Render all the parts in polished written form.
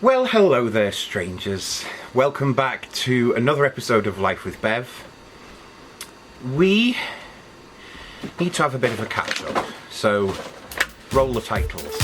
Well, hello there, strangers. Welcome back to another episode of Life with Bev. We need to have a bit of a catch-up, so roll the titles.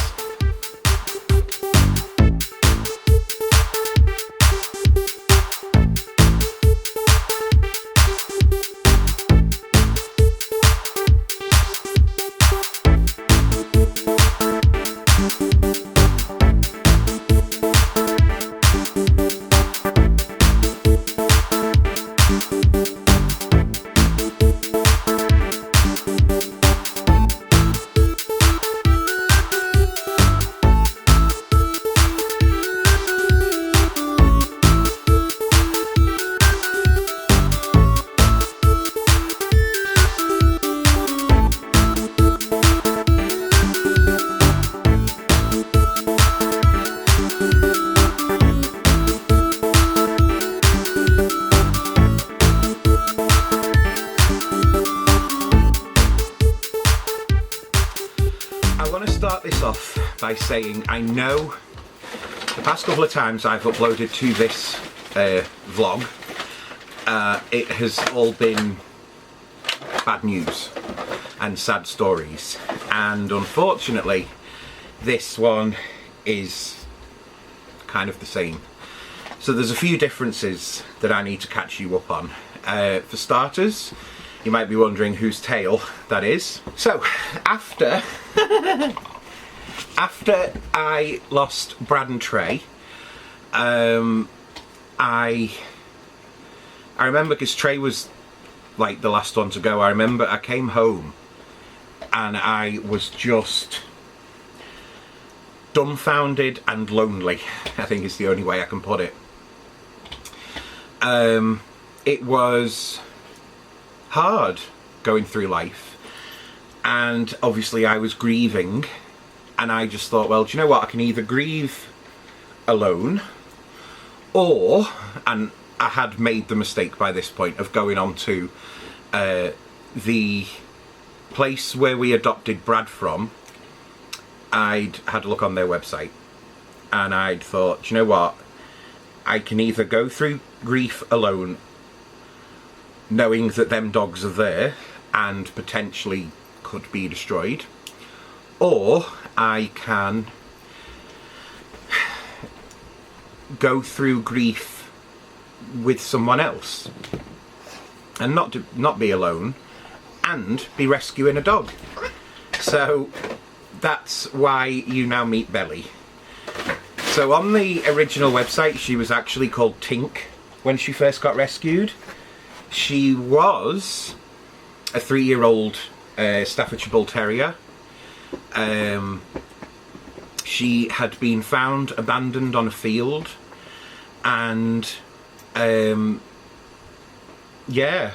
By saying I know the past couple of times I've uploaded to this vlog, it has all been bad news and sad stories, and unfortunately this one is kind of the same. So there's a few differences that I need to catch you up on. For starters, you might be wondering whose tale that is. So after I lost Brad and Trey, I remember, because Trey was like the last one to go, I remember I came home and I was just dumbfounded and lonely, I think is the only way I can put it. It was hard going through life, and obviously I was grieving. And I just thought, well, do you know what? I can either grieve alone, or, and I had made the mistake by this point of going on to the place where we adopted Brad from. I'd had a look on their website, and I'd thought, do you know what? I can either go through grief alone, knowing that them dogs are there and potentially could be destroyed, or I can go through grief with someone else and not be alone and be rescuing a dog. So that's why you now meet Belly. So on the original website, she was actually called Tink when she first got rescued. She was a 3-year-old Staffordshire Bull Terrier. She had been found abandoned on a field, and yeah,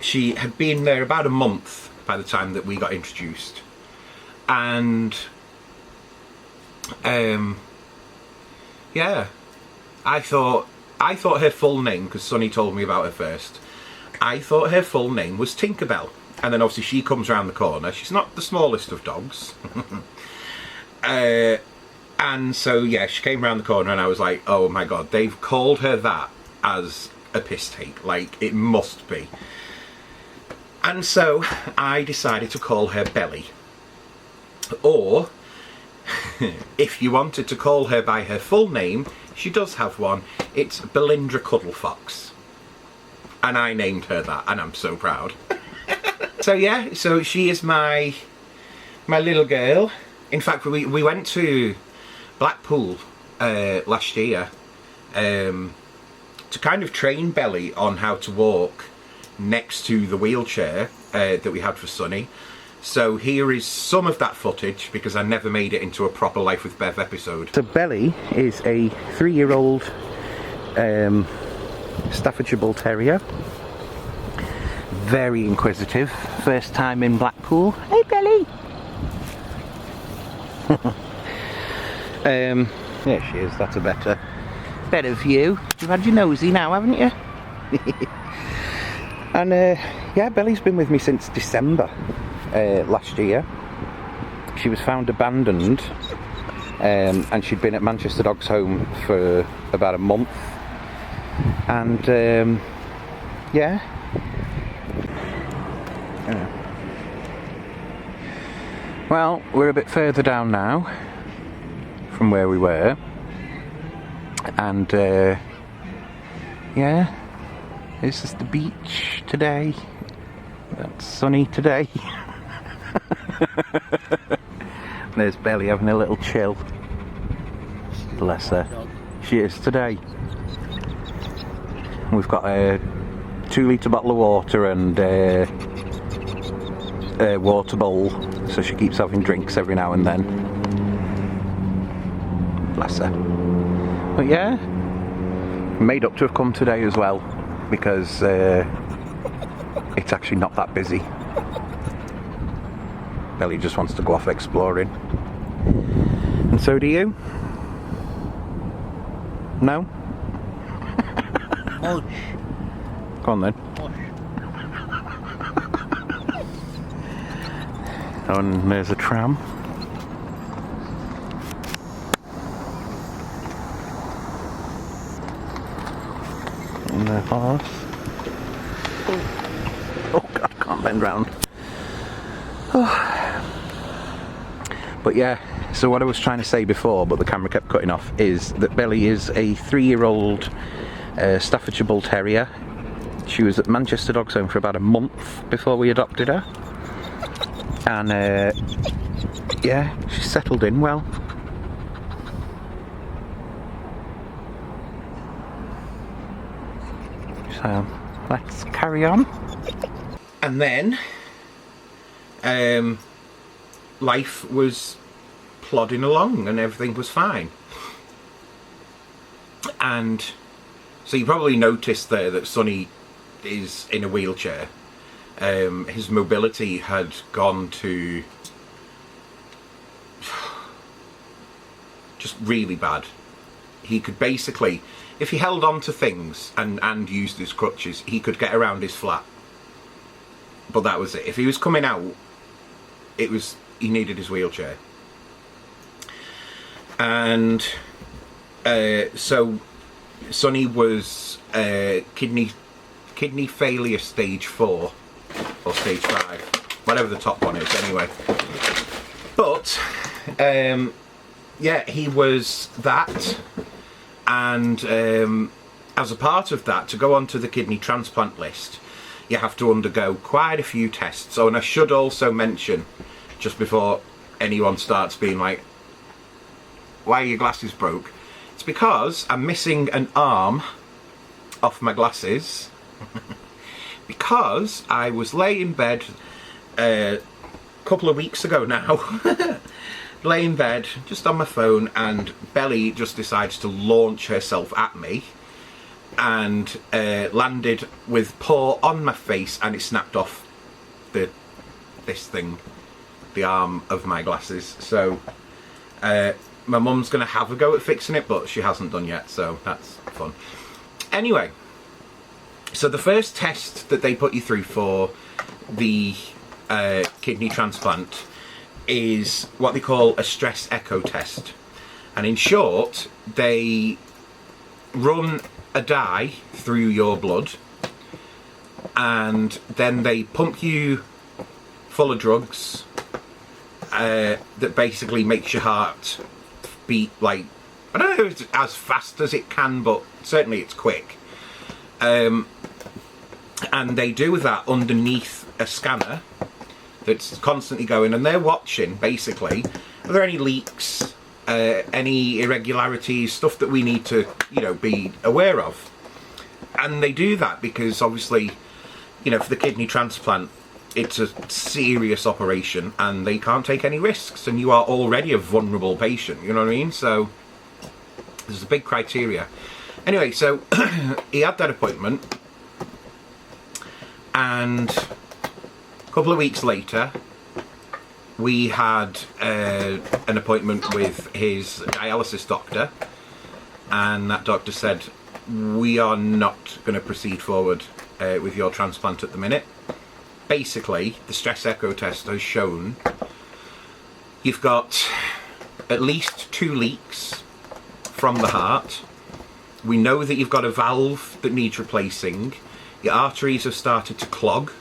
she had been there about a month by the time that we got introduced. And yeah, I thought her full name, because Sonny told me about her first, I thought her full name was Tinkerbell. And then obviously she comes around the corner. She's not the smallest of dogs. And so yeah, she came around the corner and I was like, oh my god, they've called her that as a piss take. Like, it must be. And so I decided to call her Belly. Or, if you wanted to call her by her full name, she does have one. It's Belindra Cuddlefox. And I named her that, and I'm so proud. So yeah, so she is my little girl. In fact, we went to Blackpool last year to kind of train Belly on how to walk next to the wheelchair that we had for Sonny. So here is some of that footage, because I never made it into a proper Life with Bev episode. So Belly is a 3-year-old Staffordshire Bull Terrier. Very inquisitive. First time in Blackpool. Hey Belly! There she is, that's a better view. You've had your nosy now, haven't you? And yeah, Belly's been with me since December last year. She was found abandoned and she'd been at Manchester Dogs Home for about a month, and yeah. Well, we're a bit further down now from where we were, and yeah, this is the beach today. That's sunny today. There's Belly having a little chill. Bless her. She is today. We've got a 2-litre bottle of water and a water bowl, so she keeps having drinks every now and then. Bless her. But yeah, made up to have come today as well, because it's actually not that busy. Belly just wants to go off exploring. And so do you? No? Mush. Go on then. Oh, and there's a tram. And the horse. Oh God, I can't bend round. Oh. But yeah, so what I was trying to say before, but the camera kept cutting off, is that Belly is a 3-year-old Staffordshire Bull Terrier. She was at Manchester Dogs Home for about a month before we adopted her. And yeah, she's settled in well. So let's carry on. And then life was plodding along and everything was fine. And so you probably noticed there that Sonny is in a wheelchair. His mobility had gone to just really bad. He could basically, if he held on to things and used his crutches, he could get around his flat. But that was it. If he was coming out, he needed his wheelchair. And so Sonny was kidney failure stage 4 or stage 5, whatever the top one is anyway. But yeah, he was that, and as a part of that, to go onto the kidney transplant list, you have to undergo quite a few tests. Oh, and I should also mention, just before anyone starts being like, why are your glasses broke? It's because I'm missing an arm off my glasses. Because I was lay in bed a couple of weeks ago now, lay in bed just on my phone, and Belly just decides to launch herself at me and landed with paw on my face, and it snapped off this thing, the arm of my glasses. So my mum's gonna have a go at fixing it, but she hasn't done yet, so that's fun. Anyway, so the first test that they put you through for the kidney transplant is what they call a stress echo test. And in short, they run a dye through your blood, and then they pump you full of drugs that basically makes your heart beat, like, I don't know if it's as fast as it can, but certainly it's quick. And they do that underneath a scanner that's constantly going, and they're watching basically, are there any leaks, any irregularities, stuff that we need to, you know, be aware of. And they do that because obviously, you know, for the kidney transplant, it's a serious operation and they can't take any risks, and you are already a vulnerable patient, you know what I mean? So there's a big criteria. Anyway, so he had that appointment, and a couple of weeks later we had an appointment with his dialysis doctor, and that doctor said, we are not going to proceed forward with your transplant at the minute. Basically, the stress echo test has shown you've got at least 2 leaks from the heart. We know that you've got a valve that needs replacing. Your arteries have started to clog.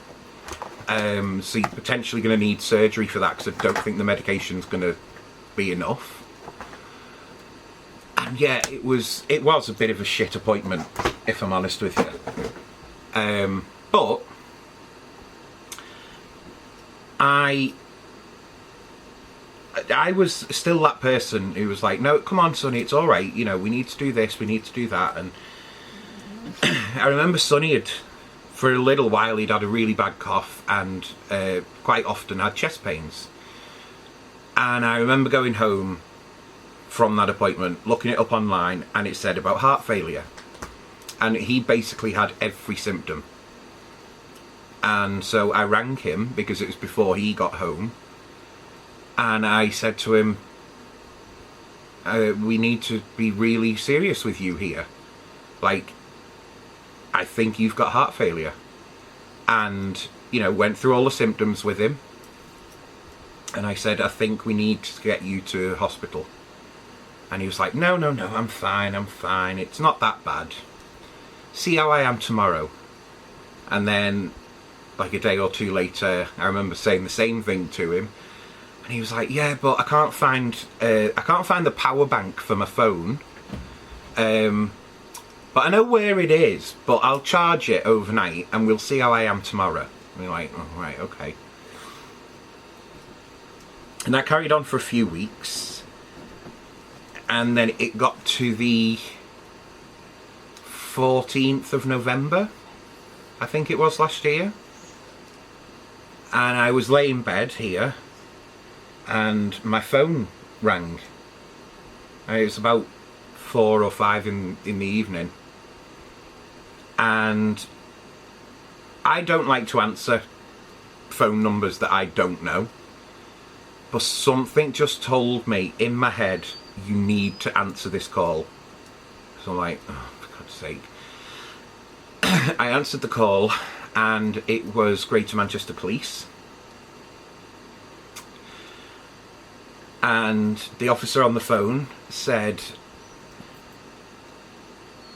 So you're potentially going to need surgery for that, because I don't think the medication's going to be enough. And yeah, it was a bit of a shit appointment, if I'm honest with you. But I was still that person who was like, no, come on, Sonny, it's all right. You know, we need to do this, we need to do that. And I remember Sonny had, for a little while, he'd had a really bad cough and quite often had chest pains. And I remember going home from that appointment, looking it up online, and it said about heart failure. And he basically had every symptom. And so I rang him, because it was before he got home. And I said to him, we need to be really serious with you here. Like, I think you've got heart failure. And, you know, went through all the symptoms with him. And I said, I think we need to get you to hospital. And he was like, no, I'm fine. It's not that bad. See how I am tomorrow. And then, like a day or two later, I remember saying the same thing to him. And he was like, yeah, but I can't find the power bank for my phone. But I know where it is, but I'll charge it overnight and we'll see how I am tomorrow. And we're like, oh, right, okay. And that carried on for a few weeks. And then it got to the 14th of November, I think it was, last year. And I was laying in bed here, and my phone rang. And it was about 4 or 5 in the evening. And I don't like to answer phone numbers that I don't know. But something just told me in my head, you need to answer this call. So I'm like, oh, for God's sake. I answered the call, and it was Greater Manchester Police. And the officer on the phone said,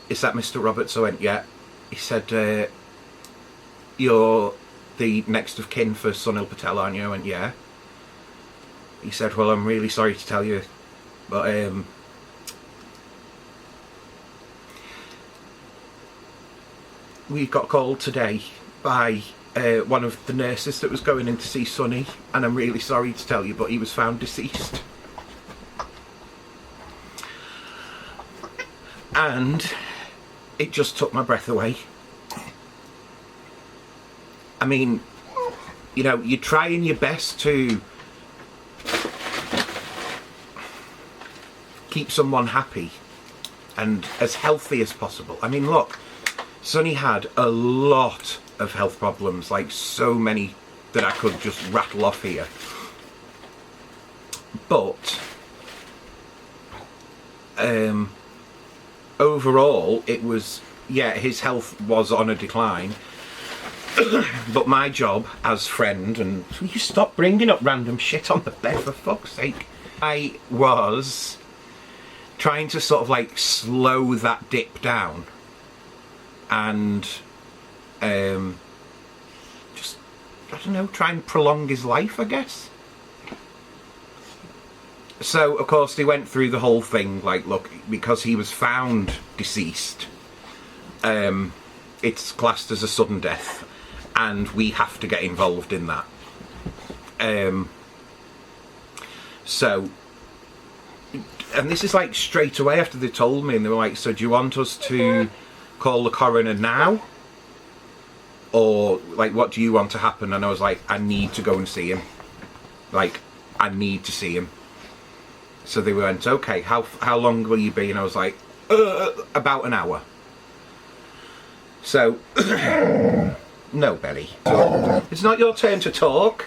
is that Mr. Roberts? I went, yeah. He said, you're the next of kin for Sunil Patel, aren't you? I went, yeah. He said, well, I'm really sorry to tell you, but we got called today by one of the nurses that was going in to see Sonny, and I'm really sorry to tell you, but he was found deceased. And it just took my breath away. I mean, you know, you're trying your best to keep someone happy and as healthy as possible. I mean, look, Sonny had a lot of health problems, like so many that I could just rattle off here. But overall, it was, yeah, his health was on a decline. But my job as friend, and will you stop bringing up random shit on the bed, for fuck's sake? I was trying to sort of like slow that dip down and just, I don't know, try and prolong his life, I guess. So of course they went through the whole thing, like, look, because he was found deceased, it's classed as a sudden death and we have to get involved in that. So, and this is like straight away after they told me, and they were like, so do you want us to call the coroner now? Or like, what do you want to happen? And I was like, I need to go and see him. Like, I need to see him. So they went, okay, how long will you be? And I was like, about an hour. So, no, Belly. It's not your turn to talk.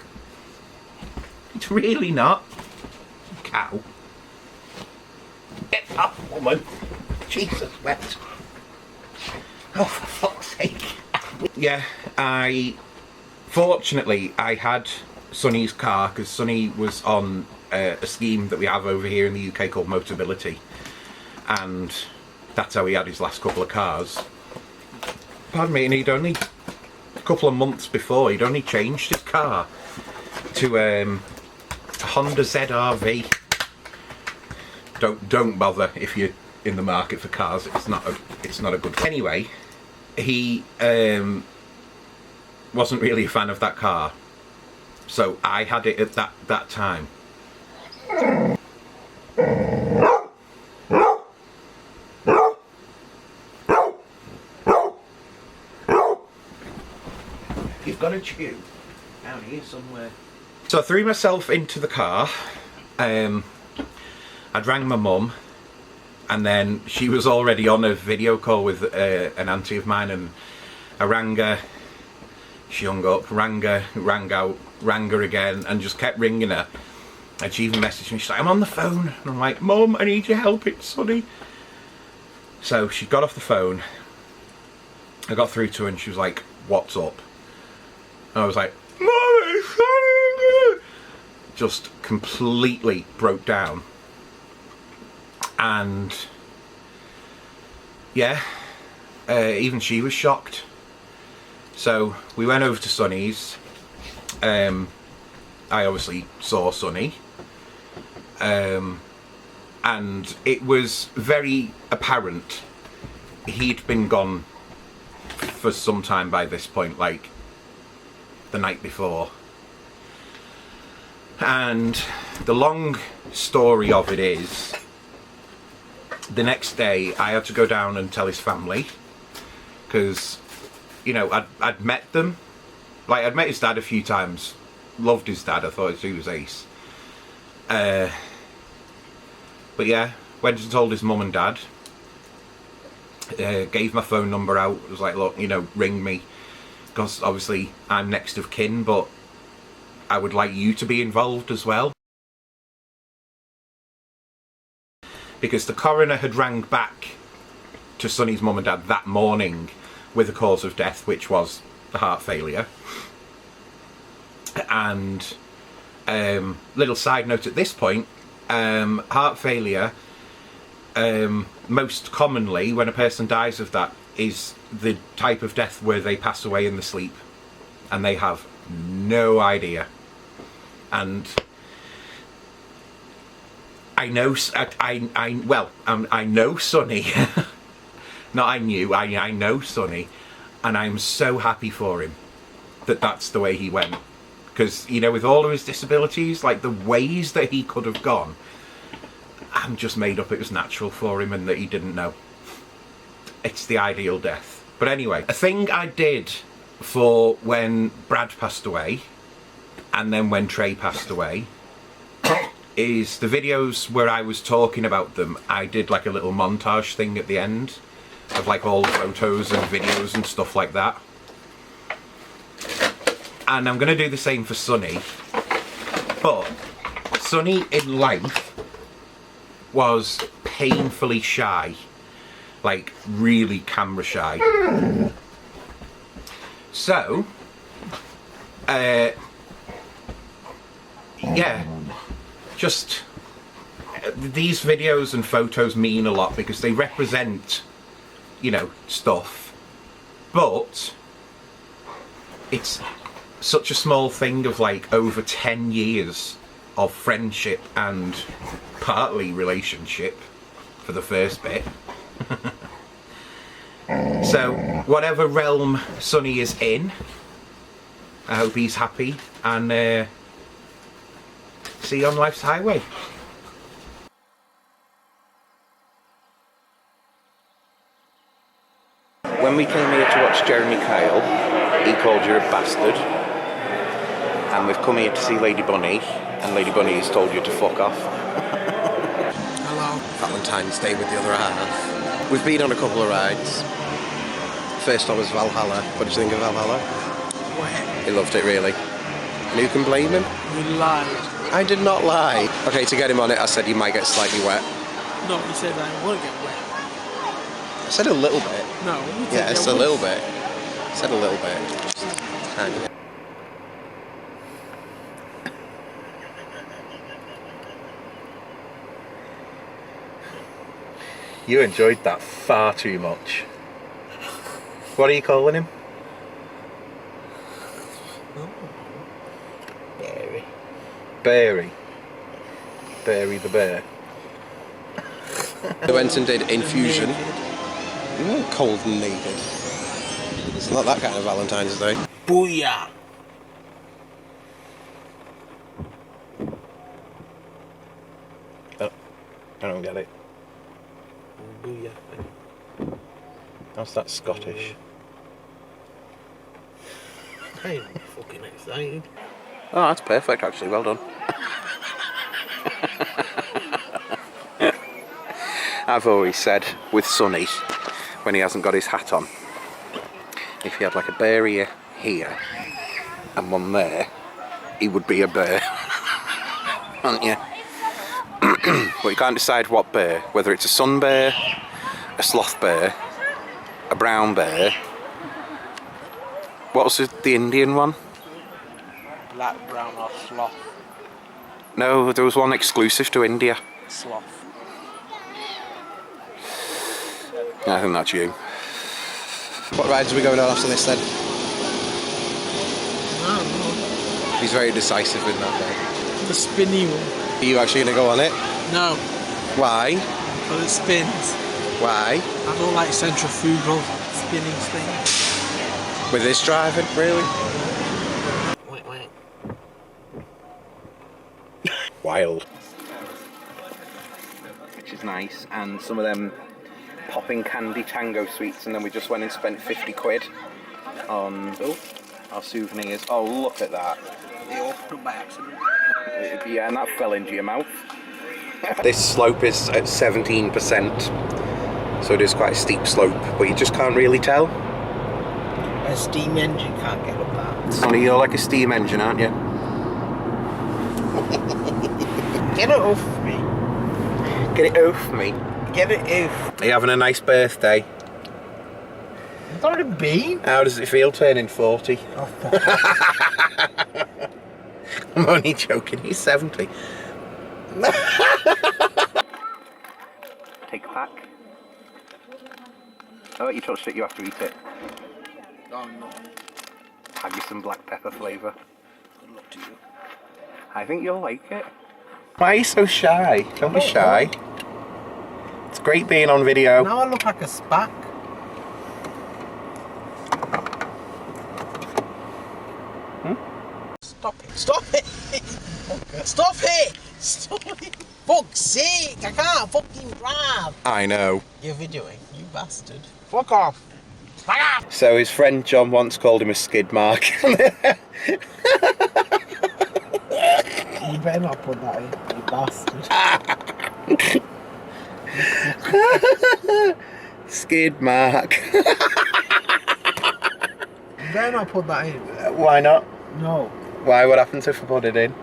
It's really not. Cow. Get up, woman. Jesus wept. Oh, for fuck's sake. Yeah, fortunately, I had Sonny's car, because Sonny was on a scheme that we have over here in the UK called Motability, and that's how he had his last couple of cars. Pardon me, and he'd only, a couple of months before, he'd only changed his car to a Honda ZR-V. Don't bother if you're in the market for cars. It's not a good. Anyway, he wasn't really a fan of that car, so I had it at that time. You've got a chew down here somewhere. So I threw myself into the car. I'd rang my mum, and then she was already on a video call with an auntie of mine, and I rang her. She hung up, rang her, rang out, rang her again, and just kept ringing her. And she even messaged me, she's like, I'm on the phone. And I'm like, Mum, I need your help, it's Sonny. So she got off the phone. I got through to her and she was like, what's up? And I was like, Mum, it's Sonny. Just completely broke down. And yeah, even she was shocked. So we went over to Sonny's. I obviously saw Sonny, and it was very apparent he'd been gone for some time by this point, like the night before. And the long story of it is, the next day I had to go down and tell his family, because, you know, I'd met them. Like, I'd met his dad a few times. Loved his dad. I thought he was ace. But yeah, went and told his mum and dad. Gave my phone number out. Was like, look, you know, ring me. Because obviously I'm next of kin, but I would like you to be involved as well. Because the coroner had rang back to Sonny's mum and dad that morning with a cause of death, which was the heart failure. And little side note at this point, heart failure, most commonly when a person dies of that, is the type of death where they pass away in the sleep and they have no idea. And I know Sonny. Not I knew, I know Sonny, and I'm so happy for him that that's the way he went. Because, you know, with all of his disabilities, like the ways that he could have gone, I'm just made up it was natural for him and that he didn't know. It's the ideal death. But anyway, a thing I did for when Brad passed away and then when Trey passed away is the videos where I was talking about them, I did like a little montage thing at the end of like all the photos and videos and stuff like that. And I'm going to do the same for Sonny. But Sonny in life was painfully shy. Like, really camera shy. So, yeah, just these videos and photos mean a lot because they represent, you know, stuff. But it's such a small thing of like over 10 years of friendship and partly relationship for the first bit. So whatever realm Sonny is in, I hope he's happy, and see you on life's highway. When we came here to watch Jeremy Kyle, he called you a bastard. And we've come here to see Lady Bunny, and Lady Bunny has told you to fuck off. Hello. Valentine's Day with the other half. We've been on a couple of rides. First one was Valhalla. What did you think of Valhalla? Wet. He loved it, really. And who can blame him? You lied. I did not lie. Okay, to get him on it, I said he might get slightly wet. No, you said I won't get wet. I said a little bit. No, you said Yeah, it's a little bit. I said a little bit. Just tiny bit. You enjoyed that far too much. What are you calling him? Berry. Barry. Barry the bear. I went and did infusion. Cold and naked. It's not that kind of Valentine's Day. Booyah! Oh, I don't get it. Booyah. How's that Scottish? I'm fucking excited. Oh, that's perfect actually, well done. I've always said with Sonny, when he hasn't got his hat on, if he had like a bear ear here and one there, he would be a bear. Aren't you? But you can't decide what bear, whether it's a sun bear, a sloth bear, a brown bear. What was the Indian one? Black, brown, or sloth. No, there was one exclusive to India. Sloth. I think that's you. What rides are we going on after this then? I don't know. He's very decisive in that bit. The spinny one. Are you actually going to go on it? No, Why? but it spins. Why? I don't like centrifugal spinning things. With this driving, really? Wait. Wild. Which is nice, and some of them popping candy tango sweets, and then we just went and spent 50 quid on our souvenirs. Oh, look at that. They opened up by accident. Yeah, and that fell into your mouth. This slope is at 17%, so it is quite a steep slope, but you just can't really tell. A steam engine can't get up that. Sonny, you're like a steam engine, aren't you? Get it off me. Get it off me. Get it off. Are you having a nice birthday? It's already been. How does it feel turning 40? Oh, fuck. I'm only joking, he's 70. Take a pack. Oh, you touched it, you have to eat it. Oh no. Have you some black pepper flavour? Good luck to you. I think you'll like it. Why are you so shy? Don't be shy. It's great being on video. Now I look like a spack. Stop it. Stop it. Stop it. Stop it. Fuck's sake. I can't fucking drive. I know. You're videoing, you bastard. Fuck off. Fuck off. So his friend John once called him a skid mark. You better not put that in, you bastard. Skid mark. You better not put that in. Why not? No. Why? What happens if I put it in?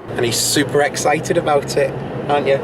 And he's super excited about it, aren't you?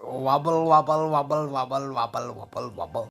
Wobble, wobble, wobble, wobble, wobble, wobble, wobble.